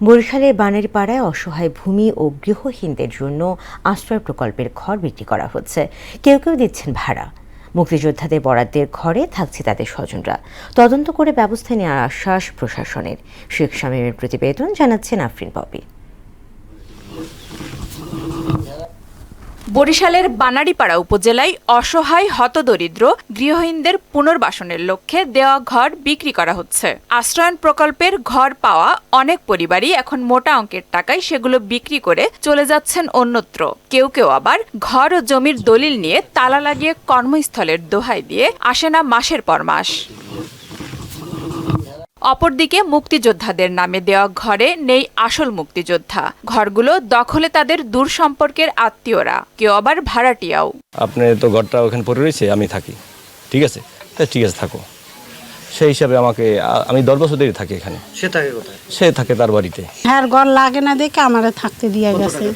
বরিশালের বানেরপাড়ায় অসহায় ভূমি ও গৃহহীনদের জন্য আশ্রয় প্রকল্পের ঘর বিক্রি করা হচ্ছে। কেউ কেউ দিচ্ছেন ভাড়া। মুক্তিযোদ্ধাদের বরাদ্দের ঘরে থাকছে তাদের স্বজনরা। তদন্ত করে ব্যবস্থা নেওয়ার আশ্বাস প্রশাসনের। শেখ শামীমের প্রতিবেদন, জানাচ্ছেন আফরিন পপি। বরিশালের বানারীপাড়া উপজেলায় অসহায় হতদরিদ্র গৃহহীনদের পুনর্বাসনের লক্ষ্যে দেওয়া ঘর বিক্রি করা হচ্ছে। আশ্রয়ন প্রকল্পের ঘর পাওয়া অনেক পরিবারই এখন মোটা অঙ্কের টাকায় সেগুলো বিক্রি করে চলে যাচ্ছেন অন্যত্র। কেউ কেউ আবার ঘর ও জমির দলিল নিয়ে তালা লাগিয়ে কর্মস্থলের দোহাই দিয়ে আসে না মাসের পর মাস। অপরদিকে মুক্তিযোদ্ধাদের নামে দেওয়া ঘরে নেই আসল মুক্তিযোদ্ধা। ঘরগুলো দখলে তাদের দূর সম্পর্কের আত্মীয়রা, কেউ আবার ভাড়াটিয়াও। আপনি তো ঘরটা ওখানে পড়ে রয়েছে, আমি থাকি, ঠিক আছে, ঠিক আছে থাকো। সেই হিসাবে আমি 10 বছর ধরে থাকি এখানে। সে থাকে কোথায়? সে থাকে তার বাড়িতে। হ্যাঁ, ঘর লাগে না দেখে আমারে থাকতে দিয়ে গেছে।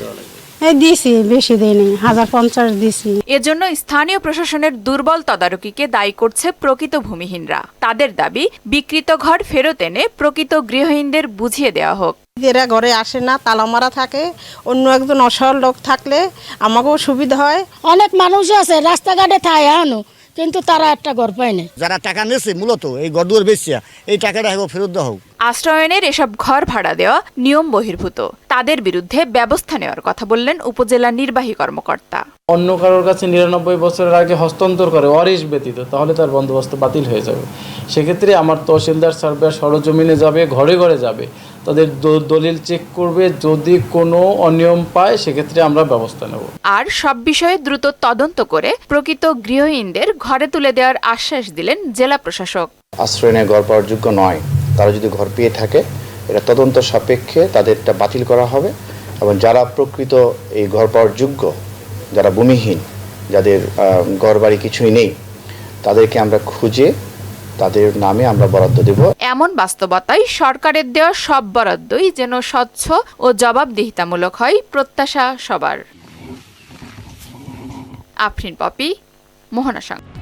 দিছি, বেশি দেয়নি, 1050 দিছি। এজন্য স্থানীয় প্রশাসনের দুর্বল তদারকিকে দায়ী করছে প্রকৃত ভূমিহীনরা। তাদের দাবি, বিকৃত ঘর ফেরত এনে প্রকৃত গৃহহীনদের বুঝিয়ে দেওয়া হোক। এরা ঘরে আসে না, তালা মারা থাকে। অন্য একজন অসহায় লোক থাকলে আমাকেও সুবিধা হয়। অনেক মানুষ আছে রাস্তাঘাটে থাকে আনো, কিন্তু তারা একটা ঘর পায় না। যারা টাকা নিয়েছে মূলত এই ঘরদুয়ার বেচিয়া, এই টাকাটা ফেরত দেওয়া হোক। আশ্রয়নের এসব ঘর ভাড়া দেওয়া নিয়ম বহির্ভূত। তাদের বিরুদ্ধে ব্যবস্থা নেওয়ার কথা বললেন উপজেলা নির্বাহী কর্মকর্তা। অন্য কারোর কাছে 99 বছরের আগে হস্তান্তর করে ওয়ারিশ ব্যতীত, তাহলে তার বন্দোবস্ত বাতিল হয়ে যাবে। সেক্ষেত্রে আমার তহসিলদার সার্ভেয়ার সরজমিনে যাবে, ঘরে ঘরে যাবে, তাদের দলিল চেক করবে। যদি কোনো অনিয়ম পায় সেক্ষেত্রে আমরা ব্যবস্থা নেব। আর সব বিষয়ে দ্রুত তদন্ত করে প্রকৃত গৃহহীনদের ঘরে তুলে দেওয়ার আশ্বাস দিলেন জেলা প্রশাসক। আশ্রয়নে ঘর পাওয়ার যোগ্য নয়, তারা যদি ঘর পেয়ে থাকে এটা তদন্ত সাপেক্ষে তাদেরটা বাতিল করা হবে, এবং যারা প্রকৃত এই ঘর পাওয়ার যোগ্য, যারা ভূমিহীন, যাদের ঘর বাড়ি কিছুই নেই, তাদেরকে আমরা খুঁজে তাদের নামে আমরা বরাদ্দ দেব। এমন বাস্তবতায় সরকারের দেওয়া সব বরাদ্দই যেন স্বচ্ছ ও জবাবদিহিতামূলক হয়, প্রত্যাশা সবার। আফরিন পপি, মোহনা সংবাদ।